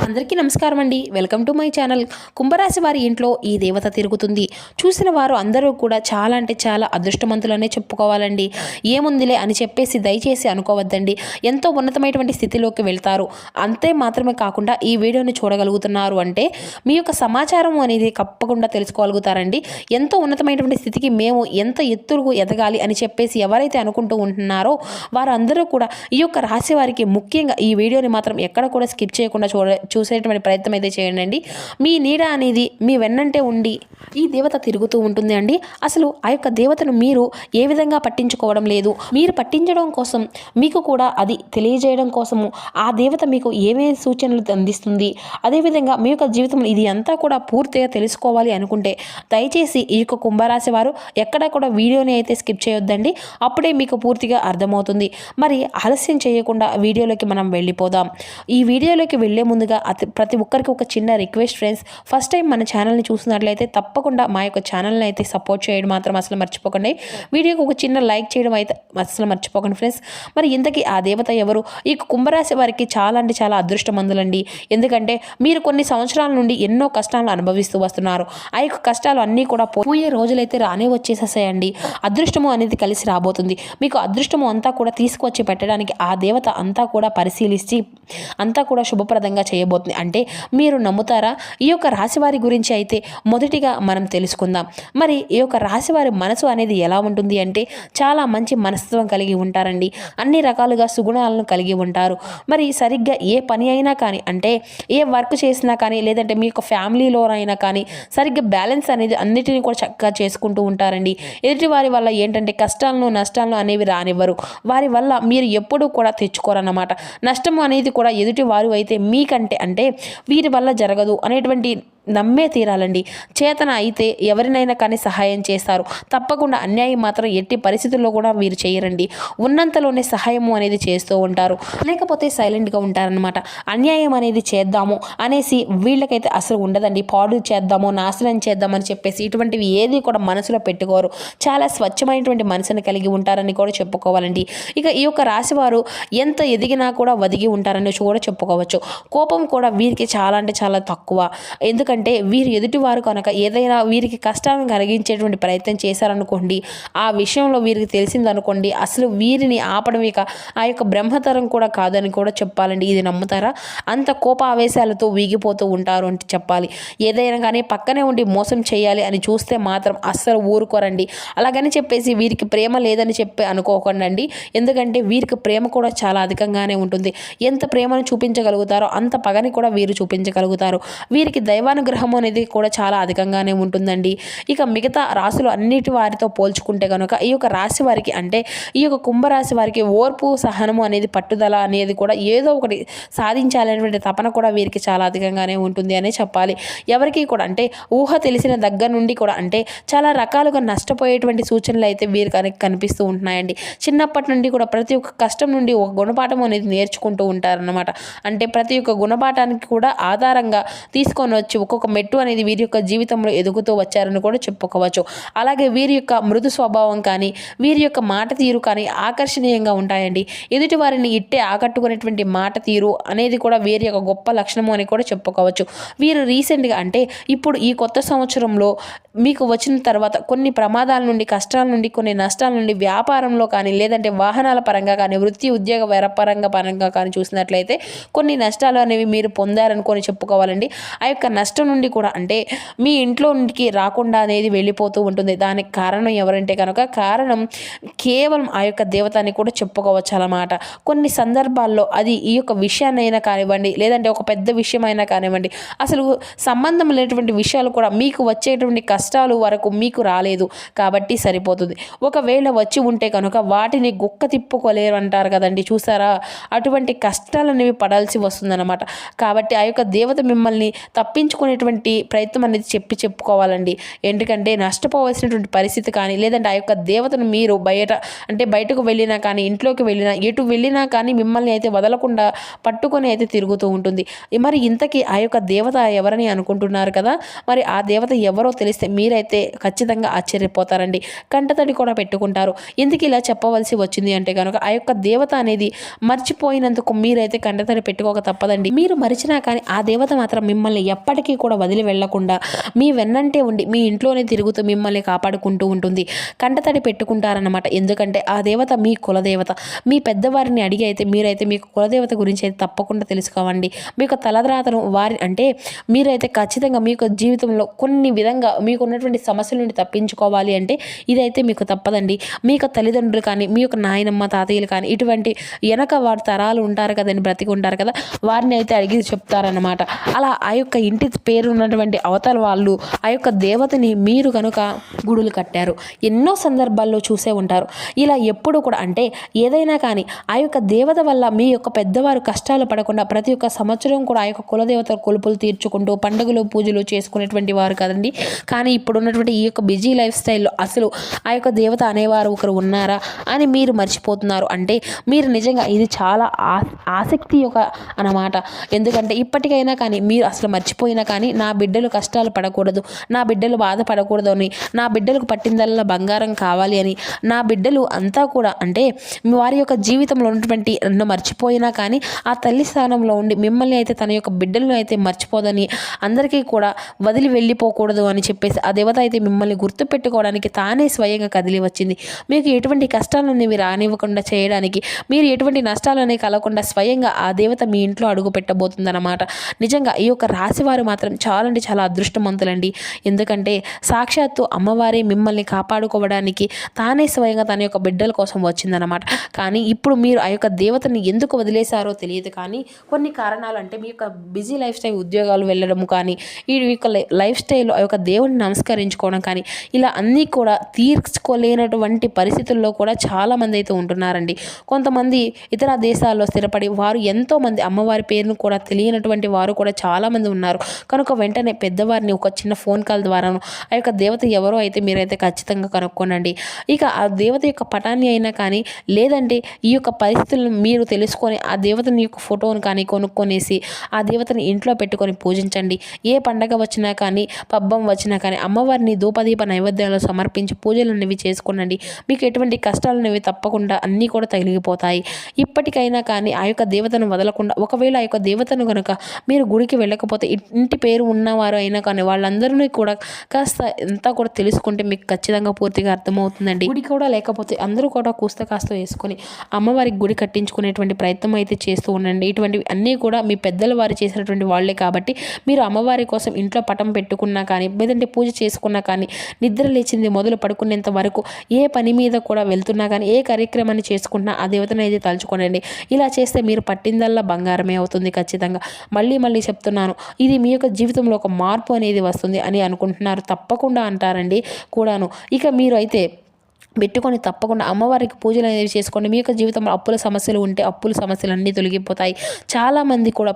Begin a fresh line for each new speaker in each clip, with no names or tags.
అందరికీ నమస్కారం అండి. Welcome to my channel. కుంభరాశి వారి ఇంట్లో ఈ దేవత తిరుగుతుంది. చూసిన వారు అందరూ కూడా చాలా అంటే చాలా అదృష్టవంతులనే చెప్పుకోవాలండి. ఏముందిలే అని చెప్పేసి దయచేసి అనుకోవద్దండి. ఎంతో ఉన్నతమైనటువంటి స్థితిలోకి వెళ్తారు. అంతే మాత్రమే కాకుండా ఈ వీడియోని చూడగలుగుతున్నారు అంటే మీ యొక్క సమాచారం అనేది తప్పకుండా తెలుసుకోగలుగుతారండి. ఎంతో ఉన్నతమైనటువంటి స్థితికి మేము ఎంత ఎత్తుకు ఎదగాలి అని చెప్పేసి ఎవరైతే అనుకుంటూ ఉంటున్నారో వారందరూ కూడా ఈ యొక్క రాశి వారికి ముఖ్యంగా ఈ వీడియోని మాత్రం ఎక్కడ కూడా స్కిప్ చేయకుండా చూసేటువంటి ప్రయత్నం అయితే చేయండి. మీ నీడ అనేది మీ వెన్నంటే ఉండి ఈ దేవత తిరుగుతూ ఉంటుంది అండి. అసలు ఆ యొక్క దేవతను మీరు ఏ విధంగా పట్టించుకోవడం లేదు. మీరు పట్టించడం కోసం మీకు కూడా అది తెలియజేయడం కోసము ఆ దేవత మీకు ఏమేమి సూచనలు అందిస్తుంది, అదేవిధంగా మీ యొక్క జీవితంలో ఇది అంతా కూడా పూర్తిగా తెలుసుకోవాలి అనుకుంటే దయచేసి ఈ యొక్క కుంభరాశి వారు ఎక్కడ కూడా వీడియోని అయితే స్కిప్ చేయొద్దండి. అప్పుడే మీకు పూర్తిగా అర్థమవుతుంది. మరి ఆలస్యం చేయకుండా వీడియోలోకి మనం వెళ్ళిపోదాం. ఈ వీడియోలోకి వెళ్ళే ముందుగా ప్రతి ఒక్కరికి ఒక చిన్న రిక్వెస్ట్ ఫ్రెండ్స్. ఫస్ట్ టైం మన ఛానల్ని చూసినట్లయితే తప్పకుండా మా యొక్క ఛానల్ని అయితే సపోర్ట్ చేయడం మాత్రం అసలు మర్చిపోకండి. వీడియోకి ఒక చిన్న లైక్ చేయడం అయితే అసలు మర్చిపోకండి ఫ్రెండ్స్. మరి ఇంతకీ ఆ దేవత ఎవరు? ఈ కుంభరాశి వారికి చాలా అంటే చాలా అదృష్టమందులండి. ఎందుకంటే మీరు కొన్ని సంవత్సరాల నుండి ఎన్నో కష్టాలను అనుభవిస్తూ వస్తున్నారు. ఆ యొక్క కష్టాలు అన్నీ కూడా పోయే రోజులైతే రానే వచ్చేసేసాయండి. అదృష్టము అనేది కలిసి రాబోతుంది. మీకు అదృష్టము అంతా కూడా తీసుకువచ్చి పెట్టడానికి ఆ దేవత అంతా కూడా పరిశీలించి అంతా కూడా శుభప్రదంగా చేయబోతుంది. అంటే మీరు నమ్ముతారా? ఈ యొక్క రాశివారి గురించి అయితే మొదటిగా మనం తెలుసుకుందాం. మరి ఈ యొక్క రాశివారి మనసు అనేది ఎలా ఉంటుంది అంటే చాలా మంచి మనస్తత్వం కలిగి ఉంటారండి. అన్ని రకాలుగా సుగుణాలను కలిగి ఉంటారు. మరి సరిగ్గా ఏ పని అయినా కానీ, అంటే ఏ వర్క్ చేసినా కానీ, లేదంటే మీ యొక్క ఫ్యామిలీలోనైనా కానీ సరిగ్గా బ్యాలెన్స్ అనేది అన్నిటినీ కూడా చక్కగా చేసుకుంటూ ఉంటారండి. ఎదుటి వారి వల్ల ఏంటంటే కష్టాలను నష్టాలను అనేవి రానివ్వరు. వారి వల్ల మీరు ఎప్పుడూ కూడా తెచ్చుకోరన్నమాట. నష్టము అనేది కూడా ఎదుటి వారు అయితే మీకంటే అంటే వీరి వల్ల జరగదు అనేటువంటి నమ్మే తీరాలండి. చేతన అయితే ఎవరినైనా కానీ సహాయం చేస్తారు. తప్పకుండా అన్యాయం మాత్రం ఎట్టి పరిస్థితుల్లో కూడా వీరు చేయరండి. ఉన్నంతలోనే సహాయము అనేది చేస్తూ ఉంటారు. లేకపోతే సైలెంట్గా ఉంటారనమాట. అన్యాయం అనేది చేద్దాము అనేసి వీళ్ళకైతే అసలు ఉండదండి. పాడు చేద్దాము, నాశనం చేద్దామని చెప్పేసి ఇటువంటివి ఏది కూడా మనసులో పెట్టుకోరు. చాలా స్వచ్ఛమైనటువంటి మనసును కలిగి ఉంటారని కూడా చెప్పుకోవాలండి. ఇక ఈ యొక్క రాశివారు ఎంత ఎదిగినా కూడా ఒదిగి ఉంటారని కూడా చెప్పుకోవచ్చు. కోపం కూడా వీరికి చాలా అంటే చాలా తక్కువ. ఎందుకంటే వీరు ఎదుటివారు కనుక ఏదైనా వీరికి కష్టాన్ని కలిగించేటువంటి ప్రయత్నం చేశారనుకోండి, ఆ విషయంలో వీరికి తెలిసిందనుకోండి, అసలు వీరిని ఆపడం ఇక ఆ యొక్క బ్రహ్మతరం కూడా కాదని కూడా చెప్పాలండి. ఇది నమ్ముతారా? అంత కోపావేశాలతో వీగిపోతూ ఉంటారు అంటే చెప్పాలి. ఏదైనా కానీ పక్కనే ఉండి మోసం చేయాలి అని చూస్తే మాత్రం అస్సలు ఊరుకోరండి. అలాగని చెప్పేసి వీరికి ప్రేమ లేదని చెప్పి అనుకోకండి. ఎందుకంటే వీరికి ప్రేమ కూడా చాలా అధికంగానే ఉంటుంది. ఎంత ప్రేమను చూపించగలుగుతారో అంత పగని కూడా వీరు చూపించగలుగుతారు. వీరికి దైవానుగ్రహం అనేది కూడా చాలా అధికంగానే ఉంటుందండి. ఇక మిగతా రాశులు అన్నిటి వారితో పోల్చుకుంటే కనుక ఈ యొక్క రాశి వారికి అంటే ఈ యొక్క కుంభరాశి వారికి ఓర్పు, సహనము అనేది, పట్టుదల అనేది కూడా ఏదో ఒకటి సాధించాలనేటువంటి తపన కూడా వీరికి చాలా అధికంగానే ఉంటుంది అనే చెప్పాలి. ఎవరికి కూడా అంటే ఊహ తెలిసిన దగ్గర నుండి కూడా అంటే చాలా రకాలుగా నష్టపోయేటువంటి సూచనలు అయితే వీరికి కనిపిస్తూ ఉంటున్నాయండి. చిన్నప్పటి నుండి కూడా ప్రతి ఒక్క కష్టం నుండి ఒక గుణపాఠం అనేది నేర్చుకుంటూ ఉంటారన్నమాట. అంటే ప్రతి ఒక్క గుణపాఠానికి కూడా ఆధారంగా తీసుకొని వచ్చి ఒక్కొక్క మెట్టు అనేది వీరి యొక్క జీవితంలో ఎదుగుతూ వచ్చారని కూడా చెప్పుకోవచ్చు. అలాగే వీరి యొక్క మృదు స్వభావం కానీ, వీరి యొక్క మాట తీరు కానీ ఆకర్షణీయంగా ఉంటాయండి. ఎదుటి వారిని ఇట్టే ఆకట్టుకునేటువంటి మాట తీరు అనేది కూడా వీరి యొక్క గొప్ప లక్షణము అని కూడా చెప్పుకోవచ్చు. వీరు రీసెంట్గా అంటే ఇప్పుడు ఈ కొత్త సంవత్సరంలో మీకు వచ్చిన తర్వాత కొన్ని ప్రమాదాల నుండి, కష్టాల నుండి, కొన్ని నష్టాల నుండి వ్యాపారంలో కానీ, లేదంటే వాహనాల పరంగా కానీ, వృత్తి ఉద్యోగ పరంగా కానీ చూసినట్లయితే కొన్ని నష్టాలు అనేవి మీరు పొందారనుకొని చెప్పుకోవాలండి. ఆ యొక్క నష్టం నుండి కూడా అంటే మీ ఇంట్లో నుండి రాకుండా అనేది వెళ్ళిపోతూ ఉంటుంది. దానికి కారణం ఎవరంటే కనుక కారణం కేవలం ఆ యొక్క దేవత అని కూడా చెప్పుకోవచ్చు అన్నమాట. కొన్ని సందర్భాల్లో అది ఈ యొక్క విషయాన్నైనా కానివ్వండి, లేదంటే ఒక పెద్ద విషయమైనా కానివ్వండి, అసలు సంబంధం లేనటువంటి విషయాలు కూడా మీకు వచ్చేటువంటి కష్టాలు వరకు మీకు రాలేదు కాబట్టి సరిపోతుంది. ఒకవేళ వచ్చి ఉంటే కనుక వాటిని గుక్క తిప్పుకోలేరు అంటారు కదండి, చూసారా? అటువంటి కష్టాలు అనేవి పడాల్సి వస్తుందన్నమాట. కాబట్టి ఆ యొక్క దేవత మిమ్మల్ని తప్పించుకునే అనేటువంటి ప్రయత్నం అనేది చెప్పుకోవాలండి. ఎందుకంటే నష్టపోవాల్సినటువంటి పరిస్థితి కానీ, లేదంటే ఆ యొక్క దేవతను మీరు బయటకు వెళ్ళినా కానీ, ఇంట్లోకి వెళ్ళినా, ఎటు వెళ్ళినా కానీ మిమ్మల్ని అయితే వదలకుండా పట్టుకొని అయితే తిరుగుతూ ఉంటుంది. మరి ఇంతకీ ఆ యొక్క దేవత ఎవరని అనుకుంటున్నారు కదా. మరి ఆ దేవత ఎవరో తెలిస్తే మీరైతే ఖచ్చితంగా ఆశ్చర్యపోతారండి. కంటతడి కూడా పెట్టుకుంటారు. ఎందుకు ఇలా చెప్పవలసి వచ్చింది అంటే కనుక, ఆ యొక్క దేవత అనేది మర్చిపోయినందుకు మీరైతే కంటతడి పెట్టుకోక తప్పదండి. మీరు మరిచినా కానీ ఆ దేవత మాత్రం మిమ్మల్ని ఎప్పటికీ కూడా వదిలి వెళ్లకుండా మీ వెన్నంటే ఉండి మీ ఇంట్లోనే తిరుగుతూ మిమ్మల్ని కాపాడుకుంటూ ఉంటుంది. కంటతడి పెట్టుకుంటారన్నమాట. ఎందుకంటే ఆ దేవత మీ కులదేవత. మీ పెద్దవారిని అడిగి అయితే మీరైతే మీకు కులదేవత గురించి అయితే తప్పకుండా తెలుసుకోవండి. మీకు తలరాతను అంటే మీరైతే ఖచ్చితంగా మీకు జీవితంలో కొన్ని విధంగా మీకున్నటువంటి సమస్యల నుండి తప్పించుకోవాలి అంటే ఇదైతే మీకు తప్పదండి. మీ యొక్క తల్లిదండ్రులు కానీ, మీ యొక్క నాయనమ్మ తాతయ్యలు కానీ, ఇటువంటి వెనక వారి తరాలు ఉంటారు కదండి, బ్రతికి ఉంటారు కదా, వారిని అయితే అడిగి చెప్తారన్నమాట. అలా ఆ యొక్క ఇంటి పేరు ఉన్నటువంటి అవతల వాళ్ళు ఆ యొక్క దేవతని మీరు కనుక గుడులు కట్టారు. ఎన్నో సందర్భాల్లో చూసే ఉంటారు. ఇలా ఎప్పుడు కూడా అంటే ఏదైనా కానీ ఆ యొక్క దేవత వల్ల మీ యొక్క పెద్దవారు కష్టాలు పడకుండా ప్రతి ఒక్క సంవత్సరం కూడా ఆ యొక్క కులదేవత కొలుపులు తీర్చుకుంటూ పండుగలు పూజలు చేసుకునేటువంటి వారు కదండి. కానీ ఇప్పుడు ఉన్నటువంటి ఈ యొక్క బిజీ లైఫ్ స్టైల్లో అసలు ఆ యొక్క దేవత అనేవారు ఒకరు ఉన్నారా అని మీరు మర్చిపోతున్నారు. అంటే మీరు నిజంగా ఇది చాలా ఆసక్తి యొక్క అన్నమాట. ఎందుకంటే ఇప్పటికైనా కానీ మీరు అసలు మర్చిపోయినా కానీ నా బిడ్డలు కష్టాలు పడకూడదు, నా బిడ్డలు బాధపడకూడదు అని, నా బిడ్డలకు పట్టిందల్లా బంగారం కావాలి అని, నా బిడ్డలు అంతా కూడా అంటే వారి యొక్క జీవితంలో ఉన్నటువంటి మర్చిపోయినా కానీ ఆ తల్లి స్థానంలో ఉండి మిమ్మల్ని అయితే తన యొక్క బిడ్డలను అయితే మర్చిపోదని, అందరికీ కూడా వదిలి వెళ్ళిపోకూడదు అని చెప్పేసి ఆ దేవత అయితే మిమ్మల్ని గుర్తుపెట్టుకోవడానికి తానే స్వయంగా కదిలి వచ్చింది. మీకు ఎటువంటి కష్టాలను రానివ్వకుండా చేయడానికి, మీరు ఎటువంటి నష్టాలని కలగకుండా స్వయంగా ఆ దేవత మీ ఇంట్లో అడుగు పెట్టబోతుందన్నమాట. నిజంగా ఈ యొక్క రాశివారు మాత్రం చాలా అంటే చాలా అదృష్టవంతులండి. ఎందుకంటే సాక్షాత్తు అమ్మవారే మిమ్మల్ని కాపాడుకోవడానికి తానే స్వయంగా తన యొక్క బిడ్డల కోసం వచ్చిందనమాట. కానీ ఇప్పుడు మీరు ఆ యొక్క దేవతని ఎందుకు వదిలేశారో తెలియదు. కానీ కొన్ని కారణాలు అంటే మీ యొక్క బిజీ లైఫ్ స్టైల్, ఉద్యోగాలు వెళ్ళడం కానీ, ఈ యొక్క లైఫ్ స్టైల్లో ఆ యొక్క దేవుడిని నమస్కరించుకోవడం కానీ, ఇలా అన్నీ కూడా తీర్చుకోలేనటువంటి పరిస్థితుల్లో కూడా చాలామంది అయితే ఉంటున్నారండి. కొంతమంది ఇతర దేశాల్లో స్థిరపడి వారు ఎంతోమంది అమ్మవారి పేరును కూడా తెలియనటువంటి వారు కూడా చాలామంది ఉన్నారు. కనుక వెంటనే పెద్దవారిని ఒక చిన్న ఫోన్ కాల్ ద్వారాను ఆ యొక్క దేవత ఎవరో అయితే మీరైతే ఖచ్చితంగా కనుక్కోనండి. ఇక ఆ దేవత యొక్క పటాన్ని అయినా కానీ, లేదంటే ఈ యొక్క పరిస్థితులను మీరు తెలుసుకొని ఆ దేవతని యొక్క ఫోటోను కానీ కొనుక్కొనేసి ఆ దేవతని ఇంట్లో పెట్టుకొని పూజించండి. ఏ పండగ వచ్చినా కానీ, పబ్బం వచ్చినా కానీ అమ్మవారిని ధూపదీప నైవేద్యాలు సమర్పించి పూజలు అనేవి చేసుకునండి. మీకు ఎటువంటి కష్టాలు అనేవి తప్పకుండా అన్నీ కూడా తొలగిపోతాయి. ఇప్పటికైనా కానీ ఆ యొక్క దేవతను వదలకుండా, ఒకవేళ ఆ యొక్క దేవతను కనుక మీరు గుడికి వెళ్ళకపోతే ఇంటి పేరు ఉన్నవారు అయినా కానీ వాళ్ళందరినీ కూడా కాస్త అంతా కూడా తెలుసుకుంటే మీకు ఖచ్చితంగా పూర్తిగా అర్థమవుతుందండి. గుడి కూడా లేకపోతే అందరూ కూడా కాస్త వేసుకొని అమ్మవారికి గుడి కట్టించుకునేటువంటి ప్రయత్నం అయితే చేస్తూ ఉండండి. ఇటువంటివి అన్నీ కూడా మీ పెద్దల వారు చేసినటువంటి వాళ్ళే కాబట్టి మీరు అమ్మవారి కోసం ఇంట్లో పటం పెట్టుకున్నా కానీ, లేదంటే పూజ చేసుకున్నా కానీ, నిద్ర లేచింది మొదలు పడుకునేంత వరకు ఏ పని మీద కూడా వెళ్తున్నా కానీ, ఏ కార్యక్రమాన్ని చేసుకున్నా ఆ దేవతను అయితే తలుచుకోనండి. ఇలా చేస్తే మీరు పట్టిందల్లా బంగారమే అవుతుంది ఖచ్చితంగా. మళ్ళీ చెప్తున్నాను, ఇది మీ యొక్క జీవితంలో ఒక మార్పు అనేది వస్తుంది అని అనుకుంటున్నారు. తప్పకుండా అంటారండి కూడాను. ఇక మీరు అయితే పెట్టుకొని తప్పకుండా అమ్మవారికి పూజలు అనేవి చేసుకోండి. మీ యొక్క జీవితంలో అప్పుల సమస్యలు ఉంటే అప్పుల సమస్యలు అన్నీ తొలగిపోతాయి. చాలామంది కూడా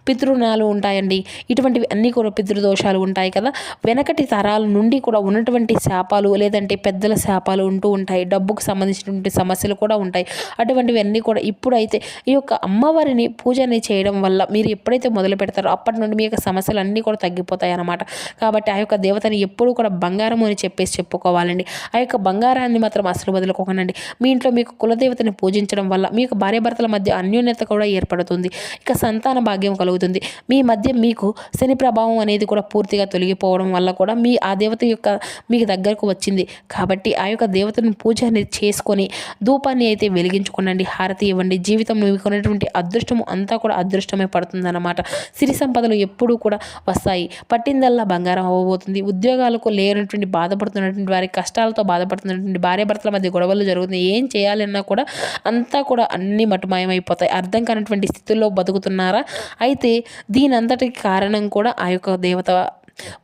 పితృణాలు ఉంటాయండి. ఇటువంటివి అన్నీ కూడా పితృదోషాలు ఉంటాయి కదా. వెనకటి తరాల నుండి కూడా ఉన్నటువంటి శాపాలు, లేదంటే పెద్దల శాపాలు ఉంటూ ఉంటాయి. డబ్బుకు సంబంధించినటువంటి సమస్యలు కూడా ఉంటాయి. అటువంటివి అన్నీ కూడా ఇప్పుడైతే ఈ యొక్క అమ్మవారిని పూజ అనేది చేయడం వల్ల మీరు ఎప్పుడైతే మొదలు పెడతారో అప్పటి నుండి మీ యొక్క సమస్యలు అన్నీ కూడా తగ్గిపోతాయి అన్నమాట. కాబట్టి ఆ యొక్క దేవతని ఎప్పుడూ కూడా బంగారం అని చెప్పేసి చెప్పుకోవాలండి. ఆ యొక్క బంగారాన్ని మాత్రం అసలు వదులుకోకండి. మీ ఇంట్లో మీకు కులదేవతని పూజించడం వల్ల మీకు భార్యాభర్తల మధ్య అన్యోన్యత కూడా ఏర్పడుతుంది. ఇక సంతాన భాగ్యం కలుగుతుంది. మీ మధ్య మీకు శని ప్రభావం అనేది కూడా పూర్తిగా తొలగిపోవడం వల్ల కూడా ఆ దేవత యొక్క మీకు దగ్గరకు వచ్చింది. కాబట్టి ఆ యొక్క దేవతను పూజ అనేది చేసుకొని ధూపాన్ని అయితే వెలిగించుకోనండి, హారతి ఇవ్వండి. జీవితంలో మీకు ఉన్నటువంటి అదృష్టము అంతా కూడా అదృష్టమే పడుతుందన్నమాట. సిరి సంపదలు ఎప్పుడూ కూడా వస్తాయి. పట్టిందల్లా బంగారం అవ్వబోతుంది. ఉద్యోగాలకు లేనటువంటి బాధపడుతున్నటువంటి వారి కష్టాలతో బాధపడుతున్నటువంటి భార్యాభర్తల మధ్య గొడవలు జరుగుతున్నాయి. ఏం చేయాలన్నా కూడా అంతా కూడా అన్ని మటుమాయమైపోతాయి. అర్థం కానటువంటి స్థితుల్లో బతుకుతున్నారా? అయితే దీని అంతటికి కారణం కూడా ఆ యొక్క దేవత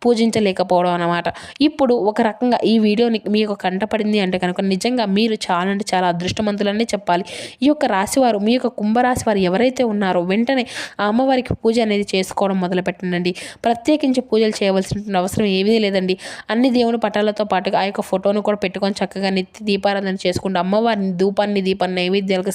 పూజించలేకపోవడం అన్నమాట. ఇప్పుడు ఒక రకంగా ఈ వీడియోని మీకు కంటపడింది అంటే కనుక నిజంగా మీరు చాలా అంటే చాలా అదృష్టవంతులనే చెప్పాలి. ఈ యొక్క రాశివారు మీ యొక్క కుంభరాశి వారు ఎవరైతే ఉన్నారో వెంటనే ఆ అమ్మవారికి పూజ అనేది చేసుకోవడం మొదలుపెట్టండి. ప్రత్యేకించి పూజలు చేయవలసిన అవసరం ఏమీ లేదండి. అన్ని దేవుని పటాలతో పాటుగా ఆ యొక్క ఫోటోను కూడా పెట్టుకొని చక్కగా నిత్య దీపారాధన చేసుకుంటూ అమ్మవారిని దీపాన్ని నైవేద్యాలకు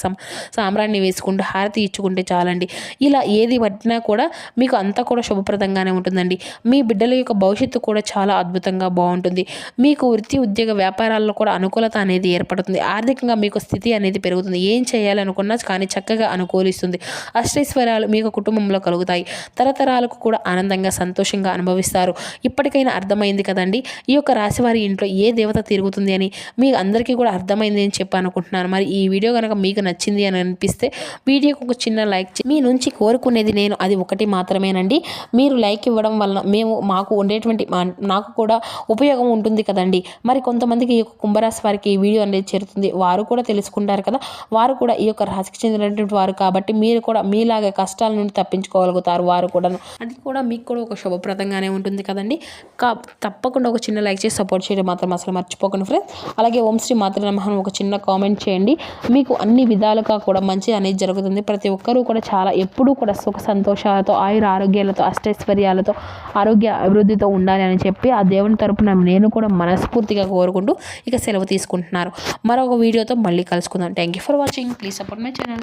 సాంబ్రాన్ని వేసుకుంటూ హారతి ఇచ్చుకుంటే చాలండి. ఇలా ఏది పట్టినా కూడా మీకు అంతా కూడా శుభప్రదంగానే ఉంటుందండి. మీ బిడ్డల యొక్క భవిష్యత్తు కూడా చాలా అద్భుతంగా బాగుంటుంది. మీకు వృత్తి ఉద్యోగ వ్యాపారాల్లో కూడా అనుకూలత అనేది ఏర్పడుతుంది. ఆర్థికంగా మీకు స్థితి అనేది పెరుగుతుంది. ఏం చేయాలనుకున్నా కానీ చక్కగా అనుకూలిస్తుంది. అష్టైశ్వర్యాలు మీకు కుటుంబంలో కలుగుతాయి. తరతరాలకు కూడా ఆనందంగా సంతోషంగా అనుభవిస్తారు. ఇప్పటికైనా అర్థమైంది కదండి ఈ యొక్క రాశివారి ఇంట్లో ఏ దేవత తిరుగుతుంది అని. మీ అందరికీ కూడా అర్థమైంది అని చెప్పి అనుకుంటున్నాను. మరి ఈ వీడియో కనుక మీకు నచ్చింది అని అనిపిస్తే వీడియోకి ఒక చిన్న లైక్ మీ నుంచి కోరుకునేది నేను అది ఒకటి మాత్రమేనండి. మీరు లైక్ ఇవ్వడం వలన మాకు ఉండేటువంటి నాకు కూడా ఉపయోగం ఉంటుంది కదండి. మరి కొంతమందికి ఈ యొక్క కుంభరాశి వారికి ఈ వీడియో అనేది చేరుతుంది. వారు కూడా తెలుసుకుంటారు కదా, వారు కూడా ఈ యొక్క రాశికి చెందినటువంటి వారు కాబట్టి మీరు కూడా మీలాగే కష్టాల నుండి తప్పించుకోగలుగుతారు. వారు కూడా అది కూడా మీకు కూడా ఒక శుభప్రదంగానే ఉంటుంది కదండి. తప్పకుండా ఒక చిన్న లైక్ చేసి సపోర్ట్ చేయడం మాత్రం అసలు మర్చిపోకండి ఫ్రెండ్స్. అలాగే ఓం శ్రీ మాతృ నమః ఒక చిన్న కామెంట్ చేయండి. మీకు అన్ని విధాలుగా కూడా మంచి అనేది జరుగుతుంది. ప్రతి ఒక్కరూ కూడా చాలా ఎప్పుడూ కూడా సుఖ సంతోషాలతో ఆయుర ఆరోగ్యాలతో అష్టైశ్వర్యాలతో ఆరోగ్య అభివృద్ధితో ఉండాలి అని చెప్పి ఆ దేవుని తరపున నేను కూడా మనస్ఫూర్తిగా కోరుకుంటూ ఇక సెలవు తీసుకుంటున్నారు. మరొక వీడియోతో మళ్ళీ కలుసుకుందాం. Thank you for watching. Please support my channel.